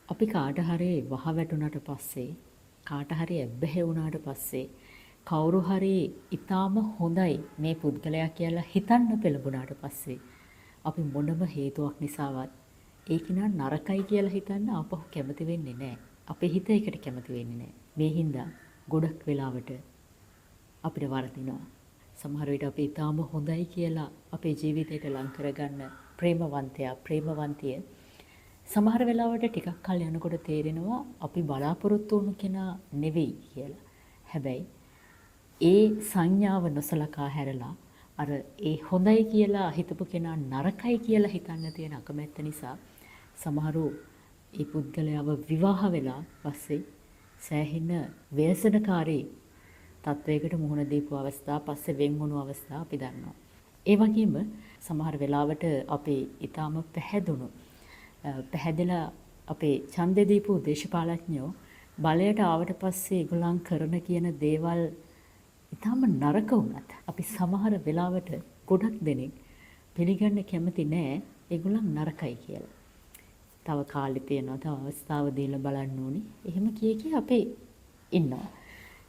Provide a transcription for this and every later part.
අපි කාට හරි වහ වැටුණාට පස්සේ කාට හරි ඇබ්බැහි වුණාට පස්සේ කවුරු හරි ඊටාම හොඳයි මේ පුද්ගලයා කියලා හිතන්න පෙළඹුණාට පස්සේ අපි මොනම හේතුවක් නිසාවත් ඒක නරකයි කියලා හිතන්න ආපහු කැමති වෙන්නේ නැහැ. අපේ හිත ඒකට කැමති වෙන්නේ නැහැ. මේ හින්දා ගොඩක් වෙලාවට අපිට වරදිනවා. සමහර විට අපි ඊටාම හොඳයි කියලා අපේ ජීවිතයට ලං කරගන්න ප්‍රේමවන්තයා ප්‍රේමවන්තිය සමහර වෙලාවට ටිකක් කල් යනකොට තේරෙනවා අපි බලාපොරොත්තු වුණු කෙනා නෙවෙයි කියලා. හැබැයි ඒ සංඥාව නොසලකා හැරලා අර ඒ හොඳයි කියලා හිතපු කෙනා නරකයි කියලා හිතන්න තියෙන අකමැත්ත නිසා සමහරු ඒ පුද්ගලයාව විවාහ වෙලා පස්සේ සෑහෙන ව්‍යසනකාරී තත්වයකට මුහුණ දීපු අවස්ථා පස්සේ වෙන් වුණු අවස්ථා අපි දන්නවා. ඒ වගේම සමහර වෙලාවට අපේ ඊටාම පැහැදිලා අපේ ඡන්දෙ දීපු දේශපාලඥයෝ බලයට ආවට පස්සේ ඒගොල්ලන් කරන කියන දේවල් ඊටාම නරක වුණත් අපි සමහර වෙලාවට ගොඩක් දෙනෙක් පිළිගන්න කැමති නෑ ඒගොල්ලන් නරකයි කියලා. තව කාලෙ තියෙනවා තව අවස්ථාව දීලා බලන්න ඕනි. එහෙම කිය අපේ ඉන්නවා.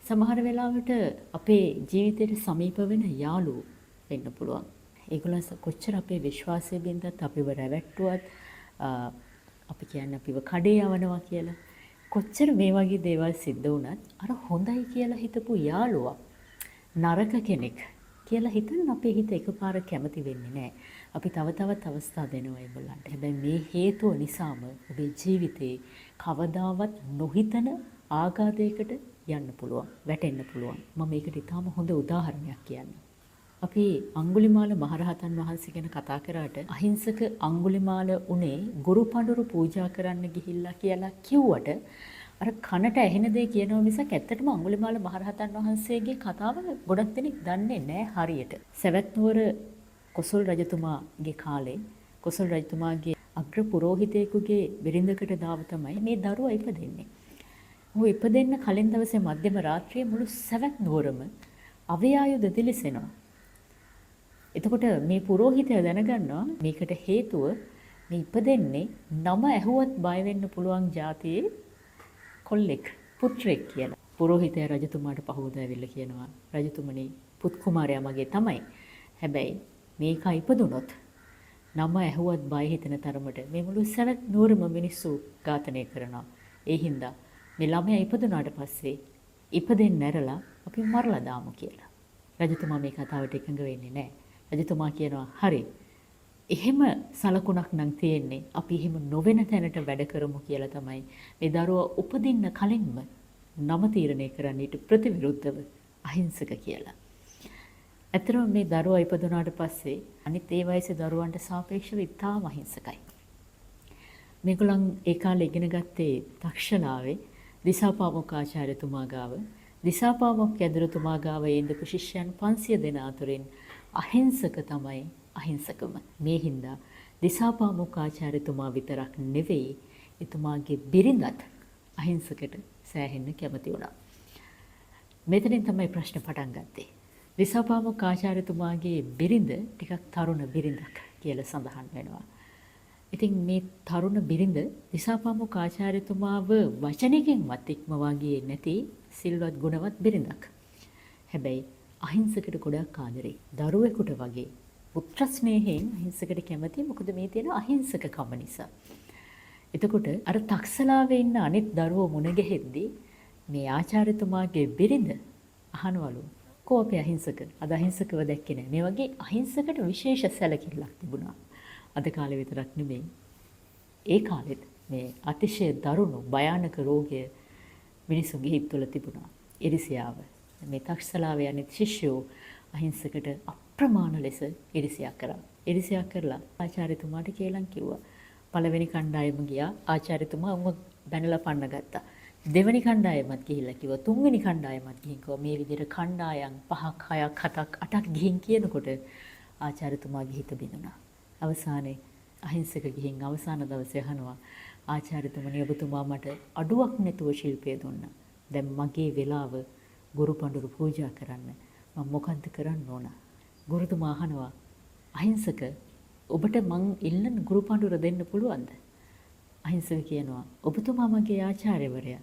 සමහර වෙලාවට අපේ ජීවිතයට සමීප වෙන යාළුවෝ වෙන්න පුළුවන්. ඒගොල්ලන් කොච්චර අපේ විශ්වාසය බින්දත් අපිව රැවට්ටුවත් අපි කියන්නේ අපිව කඩේ යවනවා කියලා. කොච්චර මේ වගේ දේවල් සිද්ධ වුණත් අර හොඳයි කියලා හිතපු යාළුවා නරක කෙනෙක් කියලා හිතන්න අපේ හිත එකපාර කැමති වෙන්නේ නැහැ. අපි තව තවත් අවස්ථා දෙනවා ඒගොල්ලන්ට. හැබැයි මේ හේතුව නිසාම ඔබේ ජීවිතේ කවදාවත් නොහිතන ආඝාතයකට යන්න පුළුවන්, වැටෙන්න පුළුවන්. මම මේකට ඉතාම හොඳ උදාහරණයක් කියන්නම්. අපි අඟුලිමාල මහරහතන් වහන්සේ ගැන කතා කරාට අහිංසක අඟුලිමාල උනේ ගුරු පඬුරු පූජා කරන්න ගිහිල්ලා කියලා කිව්වට අර කනට ඇහෙන දේ කියනවා මිසක් ඇත්තටම අඟුලිමාල මහරහතන් වහන්සේගේ කතාව ගොඩක් දෙනෙක් දන්නේ නැහැ හරියට. සවැත් නුවර කොසල් රජතුමාගේ කාලේ කොසල් රජතුමාගේ අග්‍ර පුරෝහිතයෙකුගේ බිරිඳකට දාව තමයි මේ දරුවා ඉපදෙන්නේ. ਉਹ ඉපදෙන්න කලින් දවසේ මධ්‍යම රාත්‍රියේ මුළු සවැත් නුවරම අවයායුධ දිලිසෙනවා. එතකොට මේ පුරෝහිතයා දැනගන්නවා මේකට හේතුව මේ ඉපදෙන්නේ නම ඇහුවත් බය වෙන්න පුළුවන් જાතියේ කොල්ලෙක් පුත්‍රයෙක් කියලා. පුරෝහිතයා රජතුමාට පහවදා ඇවිල්ලා කියනවා රජතුමනි පුත් කුමාරයා මගේ තමයි. හැබැයි මේක ඉපදුනොත් නම ඇහුවත් බය හිතෙන තරමට මේ මුළු සවැත් නුවරම මිනිස්සු ඝාතනය කරනවා. ඒ හින්දා මේ ළමයා ඉපදුනාට පස්සේ ඉපදෙන්න ඇරලා අපි මරලා දාමු කියලා. රජතුමා මේ කතාවට එකඟ වෙන්නේ නැහැ. රජතුමා කියනවා හරි එහෙම සලකුණක් නම් තියෙන්නේ අපි එහෙම නොවන තැනට වැඩ කරමු කියලා තමයි මේ දරුවා උපදින්න කලින්ම නම තීරණය කරන්න ඊට ප්‍රතිවිරුද්ධව අහිංසක කියලා. ඇත්තටම මේ දරුවා ඉපදුනාට පස්සේ අනිත් ඒ වයසේ දරුවන්ට සාපේක්ෂව ඉතාම අහිංසකයි. මේගොල්ලන් ඒ කාලේ ඉගෙන ගත්තේ තක්ෂණාවේ දිසාපාමොක් ආචාර්යතුමා ගාව දිසාපාමොක් යදුරතුමා ගාව ඉඳපු ශිෂ්‍යයන් 500 දෙනා අතරින් අහිංසක තමයි අහිංසකම. මේ හින්දා දිසාපාමොක් ආචාර්යතුමා විතරක් නෙවෙයි එතුමාගේ බිරිඳත් අහිංසකට සෑහෙන්න කැමති වුණා. මෙතනින් තමයි ප්‍රශ්න පටන් ගත්තේ. දිසාපාමොක් ආචාර්යතුමාගේ බිරිඳ ටිකක් තරුණ බිරිඳක් කියලා සඳහන් වෙනවා. ඉතින් මේ තරුණ බිරිඳ දිසාපාමොක් ආචාර්යතුමාව වචනකින්වත් ඉක්මවා ගියේ නැති සිල්වත් ගුණවත් බිරිඳක්. හැබැයි අහිංසකට ගොඩක් ආදරේ. දරුවෙකුට වගේ පුත්‍ර ස්නේහයෙන් අහිංසකට කැමති. මොකද මේ තියෙන අහිංසකකම නිසා. එතකොට අර තක්සලාවේ ඉන්න අනිත් දරුවෝ මුණ ගැහෙද්දී මේ ආචාර්යතුමාගේ බිරිඳ අහනවලු කෝ අපේ අහිංසක අද අහිංසකව දැක්කේ නැහැ. මේ වගේ අහිංසකට විශේෂ සැලකිල්ලක් තිබුණා. අද කාලේ විතරක් නෙමෙයි. ඒ කාලෙත් මේ අතිශය දරුණු භයානක රෝගය මිනිසුන්ගේ හිත් තුළ තිබුණා. ඉරිසියාව. මේ තක්සලාවේ අනිත් ශිෂ්‍යෝ අහිංසකට අප්‍රමාණ ලෙස ඉරිසියා කරා. ඉරිසියා කරලා ආචාර්යතුමාට කේලම් කිව්වා. පළවෙනි කණ්ඩායම ගියා. ආචාර්යතුමා බැනලා පන්න ගත්තා. දෙවෙනි කණ්ඩායමත් ගිහිල්ලා කිව්වා. තුන්වෙනි කණ්ඩායමත් ගිහින් කිව්වා. මේ විදිහට කණ්ඩායම් 5ක් 6ක් 7ක් 8ක් ගිහින් කියනකොට ආචාර්යතුමාගේ හිත බිඳුණා. අවසානයේ අහිංසක ගිහින් අවසාන දවසේ අහනවා ආචාර්යතුමනි ඔබතුමා මට අඩුවක් නැතුව ශිල්පය දුන්නා. දැන් මගේ වෙලාව ගුරු පඬුරු පූජා කරන්න. මම මොකද්ද කරන්න ඕන? ගුරුතුමා අහනවා අහිංසක ඔබට මං ඉල්ලන ගුරු පඬුර දෙන්න පුළුවන්ද? අහිංසක කියනවා ඔබතුමා මගේ ආචාර්යවරයා.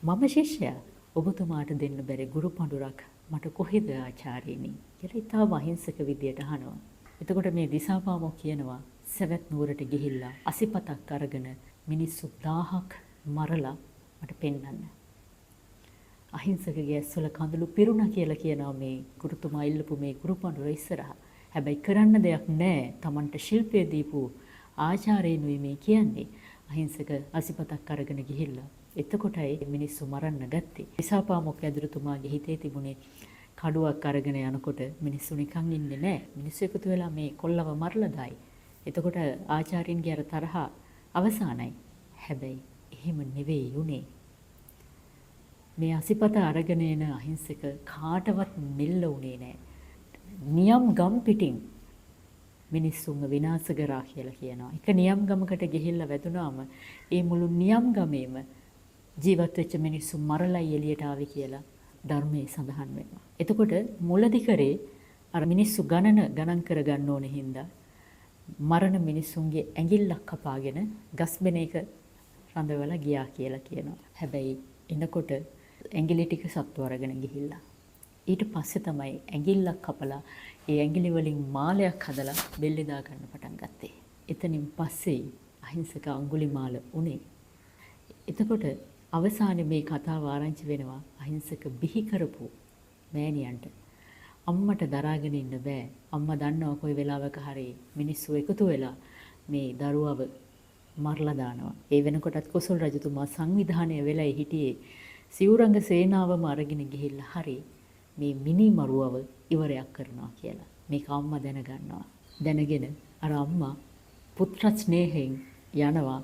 මම ශිෂ්‍යයා. ඔබතුමාට දෙන්න බැරි ගුරු පඬුරක් මට කොහෙද ආචාර්යනි කියලා ඉතාම අහිංසක විදියට අහනවා. එතකොට මේ දිසාපාමොක් කියනවා සවැත් නුවරට ගිහිල්ලා අසිපතක් අරගෙන මිනිස්සු 1000ක් මරලා මට පෙන්වන්න. අහිංසකගේ ඇස්වල කඳුළු පිරුණා කියලා කියනවා මේ ගුරුතුමා ඉල්ලපු මේ ගුරු පඬුර ඉස්සරහා. හැබැයි කරන්න දෙයක් නැහැ. Tamanට ශිල්පය දීපු ආචාර්යනුයි මේ කියන්නේ. අහිංසක අසිපතක් අරගෙන ගිහිල්ලා. එතකොටයි මිනිස්සු මරන්න ගත්තේ. දිසාපාමොක් ඇදුරුතුමාගේ හිතේ තිබුණේ කඩුවක් අරගෙන යනකොට මිනිස්සු නිකන් ඉන්නේ නැහැ. මිනිස්සු එකතු වෙලා මේ කොල්ලව මරලා දායි. එතකොට ආචාර්යින්ගේ අර තරහ අවසానයි. හැබැයි එහෙම නෙවෙයි උනේ. මේ අසිපත අරගෙන එන අහිංසක කාටවත් මෙල්ල උනේ නැහැ. නියම් ගම් පිටින් මිනිස්සුන්ව විනාශ කරා කියලා කියනවා. එක නියම් ගමකට ගිහිල්ලා වැදුනාම ඒ මුළු නියම් ගමේම ජීවත් වෙච්ච මිනිස්සු මරලා එළියට ආවේ කියලා ධර්මයේ සඳහන් වෙනවා. එතකොට මුලදි කරේ අර මිනිස්සු ගණන් කරගන්න ඕනේ හින්දා මරණ මිනිස්සුන්ගේ ඇඟිල්ලක් කපාගෙන ගස්බෙන එක රඳවලා ගියා කියලා කියනවා. හැබැයි එනකොට ඇඟිලි ටික සත්තු අරගෙන ගිහිල්ලා. ඊට පස්සේ තමයි ඇඟිල්ලක් කපලා ඒ ඇඟිලි වලින් මාලයක් හදලා බෙල්ලේ දා ගන්න පටන් ගත්තේ. එතනින් පස්සේ අහිංසක අඟුලිමාල උනේ. එතකොට අවසානයේ මේ කතාව ආරංචි වෙනවා අහිංසක බිහි කරපු මෑණියන්ට. අම්මට දරාගෙන ඉන්න බෑ. අම්මා දන්නවා කොයි වෙලාවක හරි මිනිස්සු එකතු වෙලා මේ දරුවව මරලා දානවා. ඒ වෙනකොටත් කොසල් රජතුමා සංවිධානය වෙලා හිටියේ සිවුරංග සේනාවම අරගෙන ගිහිල්ලා හරි මේ මිනි මරුවව ඉවරයක් කරනවා කියලා. මේක අම්මා දැනගන්නවා. දැනගෙන අර අම්මා පුත්‍ර ස්නේහයෙන් යනවා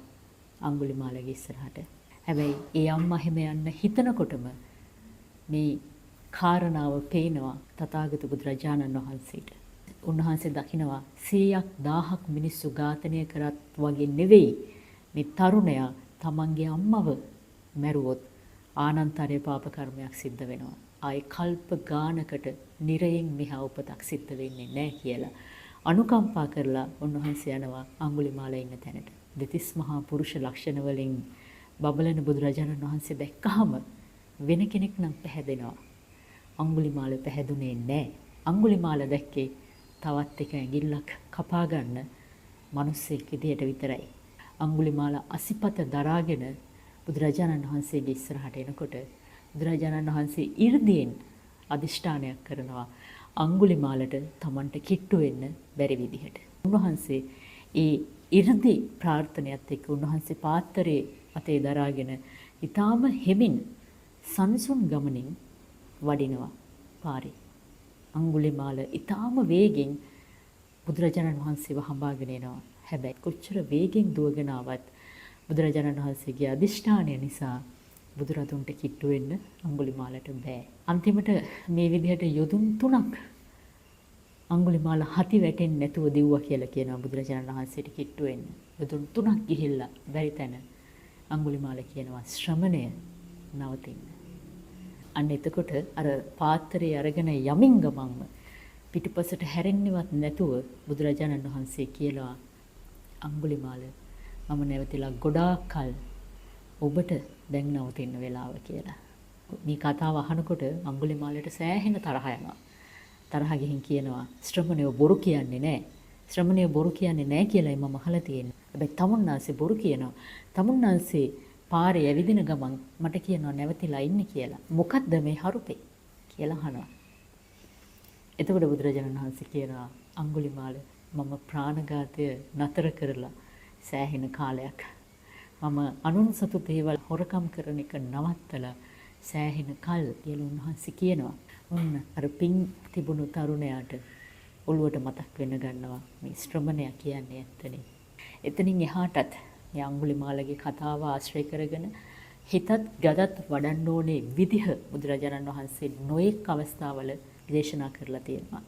අඟුලිමාලගේ ඉස්සරහට. හැබැයි ඒ අම්මා හැම යන්න හිතනකොටම මේ කාරණාව පේනවා තථාගත බුදුරජාණන් වහන්සේට. උන්වහන්සේ දකිනවා 100ක් 1000ක් මිනිස්සු ඝාතනය කරත් වගේ නෙවෙයි මේ තරුණයා තමන්ගේ අම්මව මැරුවොත් ආනන්තරේ පාප කර්මයක් සිද්ධ වෙනවා. ආයේ කල්ප ගානකට නිරයෙන් මෙහා උපතක් සිද්ධ වෙන්නේ නැහැ කියලා අනුකම්පා කරලා උන්වහන්සේ යනවා අඟුලිමාල ඉන්න තැනට. දෙතිස් මහා පුරුෂ ලක්ෂණ වලින් බබලන බුදුරජාණන් වහන්සේ දැක්කහම වෙන කෙනෙක් නම් පැහැදෙනවා. අඟුලිමාල පැහැදුනේ නැහැ. අඟුලිමාල දැක්කේ තවත් එක ඇඟිල්ලක් කපා ගන්න මිනිස්සෙක් විදියට විතරයි. අඟුලිමාල අසිපත දරාගෙන බුදුරජාණන් වහන්සේගේ ඉස්සරහට එනකොට බුදුරජාණන් වහන්සේ 이르දීන් අදිෂ්ඨානයක් කරනවා අඟුලිමාලට Tamanට කිට්ටු වෙන්න බැරි විදිහට. උන්වහන්සේ ඒ 이르දි ප්‍රාර්ථනාවත් එක්ක උන්වහන්සේ පාත්‍රයේ අතේ දරාගෙන ඊටාම හෙමින් සංසුන් ගමනින් වඩිනවා පාරේ. අඟුලිමාල ඊටාම වේගෙන් බුදුරජාණන් වහන්සේව හඹාගෙන එනවා. හැබැයි කොච්චර වේගෙන් දුවගෙන ආවත් බුදුරජාණන් වහන්සේගේ අදිෂ්ඨානය නිසා බුදුරදුන්ට කිට්ටු වෙන්න අඟුලිමාලට බෑ. අන්තිමට මේ විදිහට යොදුන් 3ක් අඟුලිමාල හති වැටෙන්නේ නැතුව දිව්වා කියලා කියනවා බුදුරජාණන් වහන්සේට කිට්ටු වෙන්න. යොදුන් 3ක් ගිහිල්ලා බැරි තැන අඟුලිමාල කියනවා ශ්‍රමණය නවතින්න. අන්න එතකොට අර පාත්‍රය අරගෙන යමින් ගමන්ම පිටිපසට හැරෙන්නවත් නැතුව බුදුරජාණන් වහන්සේ කියලා අඟුලිමාල මම නැවතිලා ගොඩාක් කල් ඔබට දැන් නවතින්න වෙලාව කියලා. මේ කතාව අහනකොට අඟුලිමාලට සෑහෙන තරහ යනවා. තරහ ගිහින් කියනවා ශ්‍රමණයෝ බොරු කියන්නේ නැහැ. ශ්‍රමණයෝ බොරු කියන්නේ නැහැ කියලායි මම අහලා තියෙන්නේ. හැබැයි තමුන්නාන්සේ බොරු කියනවා. තමුන්නාන්සේ පාරේ ඇවිදින ගමන් මට කියනවා නැවතිලා ඉන්නේ කියලා. මොකද්ද මේ හරුපේ කියලා අහනවා. එතකොට බුදුරජාණන් වහන්සේ කියනවා අඟුලිමාල මම ප්‍රාණඝාතය නතර කරලා සෑහෙන කාලයක් මම අනුන් සතු දේවල් හොරකම් කරන එක නවත්තලා සෑහෙන කල් කියලා උන්වහන්සේ කියනවා. ඔන්න අර පින් තිබුණු තරුණයාට ඔළුවට මතක් වෙන්න ගන්නවා මේ ශ්‍රමණයා කියන්නේ ඇත්තනේ. එතනින් එහාටත් මේ අඟුලිමාලගේ කතාව ආශ්‍රය කරගෙන හිතත් ගදත් වඩන්න ඕනේ විදිහ බුදුරජාණන් වහන්සේ නොඑක් අවස්ථාවල දේශනා කරලා තියෙනවා.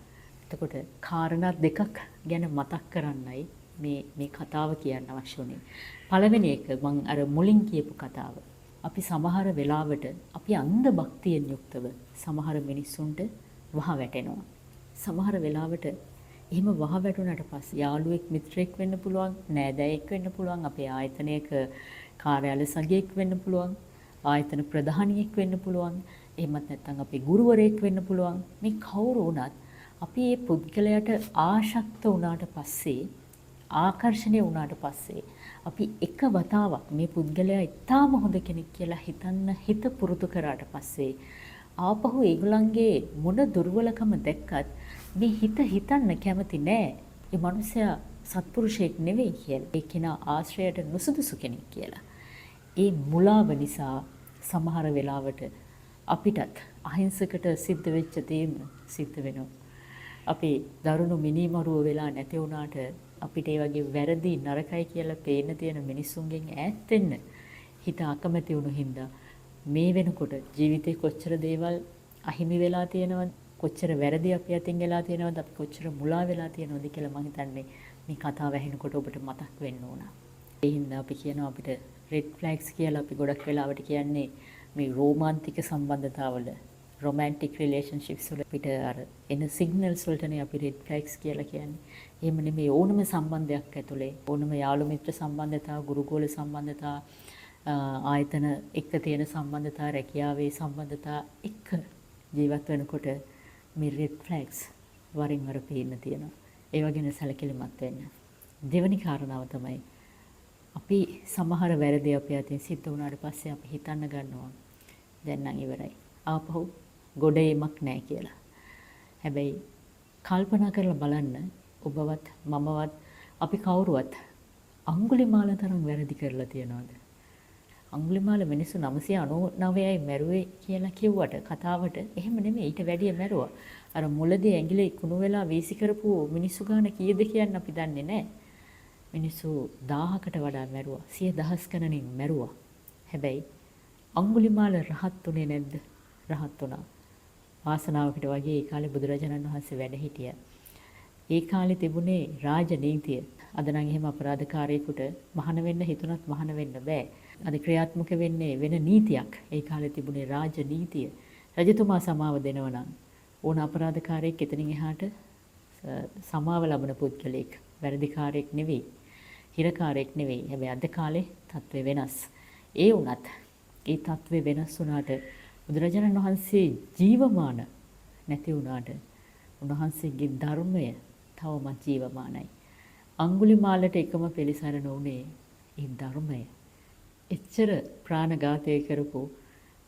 එතකොට කාරණා දෙකක් ගැන මතක් කරන්නයි මේ කතාව කියන්න අවශ්‍ය වුණේ. පළවෙනි එක මම අර මුලින් කියපු කතාව. අපි සමහර වෙලාවට අපි අන්ධ භක්තියෙන් යුක්තව සමහර මිනිස්සුන්ට වහ වැටෙනවා. සමහර වෙලාවට එහෙම වහ වැටුණාට පස්සේ යාළුවෙක් මිත්‍රෙක් වෙන්න පුළුවන්, නෑදෑයෙක් වෙන්න පුළුවන්, අපේ ආයතනයක කාර්යාලය සගයෙක් වෙන්න පුළුවන්, ආයතන ප්‍රධානියෙක් වෙන්න පුළුවන්, එහෙමත් නැත්නම් අපේ ගුරුවරයෙක් වෙන්න පුළුවන්. මේ කවුරු වුණත් අපි මේ පුද්ගලයාට ආශක්ත වුණාට පස්සේ, ආකර්ෂණය වුණාට පස්සේ අපි එක වතාවක් මේ පුද්ගලයා ඉතාම හොඳ කෙනෙක් කියලා හිතන්න හිත පුරුදු කරාට පස්සේ ආපහු ඒගොල්ලන්ගේ මොන දුර්වලකම දැක්කත් මේ හිත හිතන්න කැමති නෑ. ඒ මනුස්සයා සත්පුරුෂයෙක් නෙවෙයි කියලා. ඒ කෙනා ආශ්‍රයයට නුසුදුසු කෙනෙක් කියලා. ඒ මුලාව නිසා සමහර වෙලාවට අපිටත් අහිංසකට සිද්ධ වෙච්ච දේම සිද්ධ වෙනවා. අපි දරුණු මිනිමරුව වෙලා නැති වුණාට අපිට ඒ වගේ වැරදි නරකයි කියලා පේන තියෙන මිනිසුන්ගෙන් ඈත් වෙන්න හිත අකමැති වුණු හින්දා මේ වෙනකොට ජීවිතේ කොච්චර දේවල් අහිමි වෙලා තියෙනවද, කොච්චර වැරදි අපි අතින් වෙලා තියෙනවද, අපි කොච්චර මුලා වෙලා තියෙනවද කියලා මම හිතන්නේ මේ කතාව ඇහෙනකොට ඔබට මතක් වෙන්න ඕන. ඒ හින්දා අපි කියනවා අපිට රෙඩ් ෆ්ලැග්ස් කියලා අපි ගොඩක් වෙලාවට කියන්නේ මේ රෝමාන්තික සම්බන්ධතාවල, romantic relationships වල අපිට අර එන signals වලටනේ අපි red flags කියලා කියන්නේ. එහෙම නෙමෙයි ඕනම සම්බන්ධයක් ඇතුලේ ඕනම යාළු මිත්‍ර සම්බන්ධතා, ගුරුගෝල සම්බන්ධතා, ආයතන එක්ක තියෙන සම්බන්ධතා, රැකියාවේ සම්බන්ධතා එක්ක ජීවත් වෙනකොට මේ red flags වරින් වර පේන්න තියෙනවා. ඒව ගැන සැලකිලිමත් වෙන්න. දෙවෙනි කාරණාව තමයි අපි සමහර වැරදි අපේ අතින් සිද්ධ වුණාට පස්සේ අපි හිතන්න ගන්නවා දැන් නම් ඉවරයි. ආපහු ගොඩ ඒමක් නැහැ කියලා. හැබැයි කල්පනා කරලා බලන්න ඔබවත් මමවත් අපි කවුරුවත් අඟුලිමාල තරම් වැරදි කරලා තියනවද? අඟුලිමාල මිනිස්සු 999යි මැරුවේ කියලා කිව්වට කතාවට එහෙම නෙමෙයි, ඊට වැඩිය මැරුවා. අර මුලදී ඇඟිලි කුණු වෙලා වීසි කරපු මිනිස්සු ගාන කීයද කියන්නේ අපි දන්නේ නැහැ. මිනිස්සු 1000කට වඩා මැරුවා. 100,000 ගණනින් මැරුවා. හැබැයි අඟුලිමාල රහත් උනේ නැද්ද? රහත් වුණා. වාසනාවකට වගේ ඒ කාලේ බුදුරජාණන් වහන්සේ වැඩ හිටියා. ඒ කාලේ තිබුණේ රාජනීතිය. අද නම් එහෙම අපරාධකාරයෙකුට මහාන වෙන්න හිතුණත් මහාන වෙන්න බෑ. අද ක්‍රියාත්මක වෙන්නේ වෙන නීතියක්. ඒ කාලේ තිබුණේ රාජනීතිය. රජතුමා සමාව දෙනවා නම් ඕන අපරාධකාරයෙක් එතනින් එහාට සමාව ලබන පුද්ගලෙක්, වැරදිකාරයෙක් නෙවෙයි, හිරකාරයෙක් නෙවෙයි. හැබැයි අද කාලේ තත්ත්වය වෙනස්. ඒ වුණත් ඒ තත්ත්වය වෙනස් වුණාට බුදුරජාණන් වහන්සේ ජීවමාන නැති වුණාට උන්වහන්සේගේ ධර්මය තවමත් ජීවමානයි. අඟුලිමාලට එකම පිළිසරණ උනේ ඒ ධර්මය. එච්චර ප්‍රාණඝාතය කරපු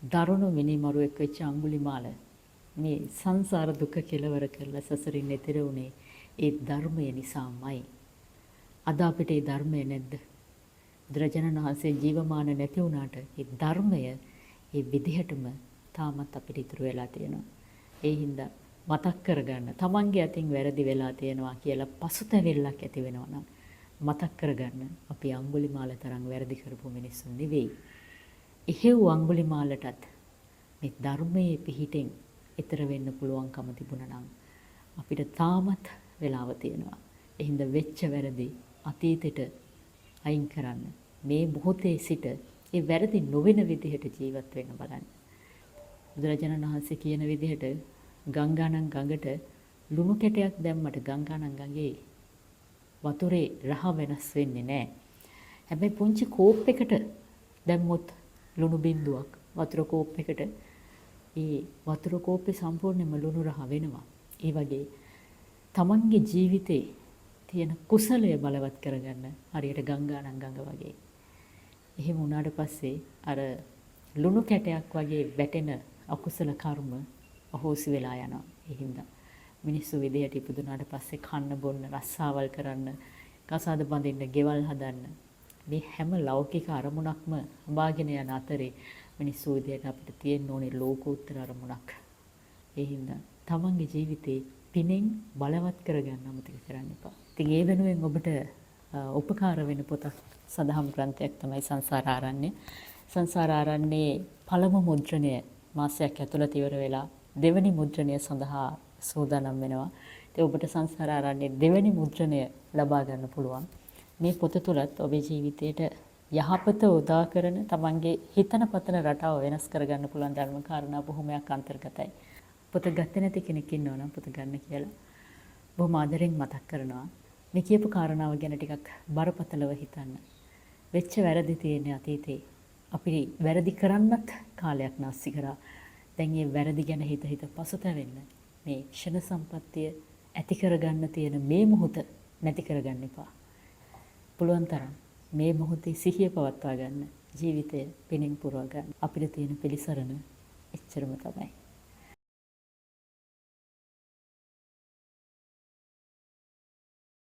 දරුණු මිනිමරුවෙක් වෙච්ච අඟුලිමාල මේ සංසාර දුක කෙලවර කරලා සසරින් එතෙර උනේ ඒ ධර්මය නිසාමයි. අද අපිට ඒ ධර්මය නැද්ද? බුදුරජාණන් වහන්සේ ජීවමාන නැති වුණාට ඒ ධර්මය ඒ විදිහටම තාමත් අපිට ඉතුරු වෙලා තියෙනවා. ඒ හින්දා මතක් කරගන්න, තමන්ගේ අතින් වැරදි වෙලා තියෙනවා කියලා පසුතැවිල්ලක් ඇති වෙනවා නම් මතක් කරගන්න අපි අඟුලිමාල තරම් වැරදි කරපු මිනිස්සු නෙවෙයි. එහෙව් අඟුලිමාලටත් මේ ධර්මයේ පිහිටෙන් ඈතර වෙන්න පුළුවන්කම තිබුණා නම් අපිට තාමත් වෙලාව තියෙනවා. ඒ හින්දා වෙච්ච වැරදි අතීතෙට අයින් කරන්න. මේ මොහොතේ සිට ඒ වැරදි නොවන විදිහට ජීවත් වෙන්න බලන්න. බුදුරජාණන් වහන්සේ කියන විදිහට ගංගානම් ගඟට ලුණු කැටයක් දැම්මට ගංගානම් ගඟේ වතුරේ රහ වෙනස් වෙන්නේ නැහැ. හැබැයි පුංචි කෝප් එකට දැම්මොත් ලුණු බින්දුවක් වතුර කෝප් එකට ඒ වතුර කෝප්පේ සම්පූර්ණයෙන්ම ලුණු රහ වෙනවා. ඒ වගේ තමන්ගේ ජීවිතේ තියෙන කුසලය බලවත් කරගන්න හරියට ගංගානම් ගඟ වගේ. එහෙම වුණාට පස්සේ අර ලුණු කැටයක් වගේ වැටෙන අකුසල කර්ම අහෝසි වෙලා යනවා. ඒ හින්දා මිනිස්සු විදියට ඉපදුනාට පස්සේ කන්න බොන්න, රස්සාවල් කරන්න, කසාද බඳින්න, ගෙවල් හදන්න මේ හැම ලෞකික අරමුණක්ම අඹාගෙන යන අතරේ මිනිස්සු විදියට අපිට තියෙන්න ඕනේ ලෝකෝත්තර අරමුණක්. ඒ හින්දා තමන්ගේ ජීවිතේ පිනෙන් බලවත් කරගන්න අමතක කරන්න එපා. ඉතින් ඒ වෙනුවෙන් ඔබට උපකාර වෙන පොතක් සදහම් ග්‍රන්ථයක් තමයි සංසාර ආරණ්‍ය. සංසාර ආරණ්‍යයේ පළමු මුද්‍රණය මාසයක් ඇතුළත ඉවර වෙලා දෙවෙනි මුද්‍රණය සඳහා සූදානම් වෙනවා. ඉතින් ඔබට සංසාර ආරණ්‍යයේ දෙවෙනි මුද්‍රණය ලබා ගන්න පුළුවන්. මේ පොත තුලත් ඔබේ ජීවිතයට යහපත උදා කරන තමන්ගේ හිතන පතන රටාව වෙනස් කරගන්න පුළුවන් ධර්ම කාරණා බොහොමයක් අන්තර්ගතයි. පොත ගත්තේ නැති කෙනෙක් ඉන්නවනම් පොත ගන්න කියලා බොහොම ආදරෙන් මතක් කරනවා. මේ කියපු කාරණාව ගැන ටිකක් බරපතලව හිතන්න. වෙච්ච වැරදි තියෙන අතීතේ. අපි වැරදි කරන්නත් කාලයක් නාස්ති කරා. දැන් මේ වැරදි ගැන හිත හිත පසුතැවෙන්න. මේ ක්ෂණ සම්පත්තිය ඇති කරගන්න තියෙන මේ මොහොත නැති කරගන්න එපා. පුළුවන් තරම් මේ මොහොතේ සිහිය පවත්වා ගන්න. ජීවිතය පිනින් පුරවා ගන්න. අපිට තියෙන පිළිසරණ එච්චරම තමයි.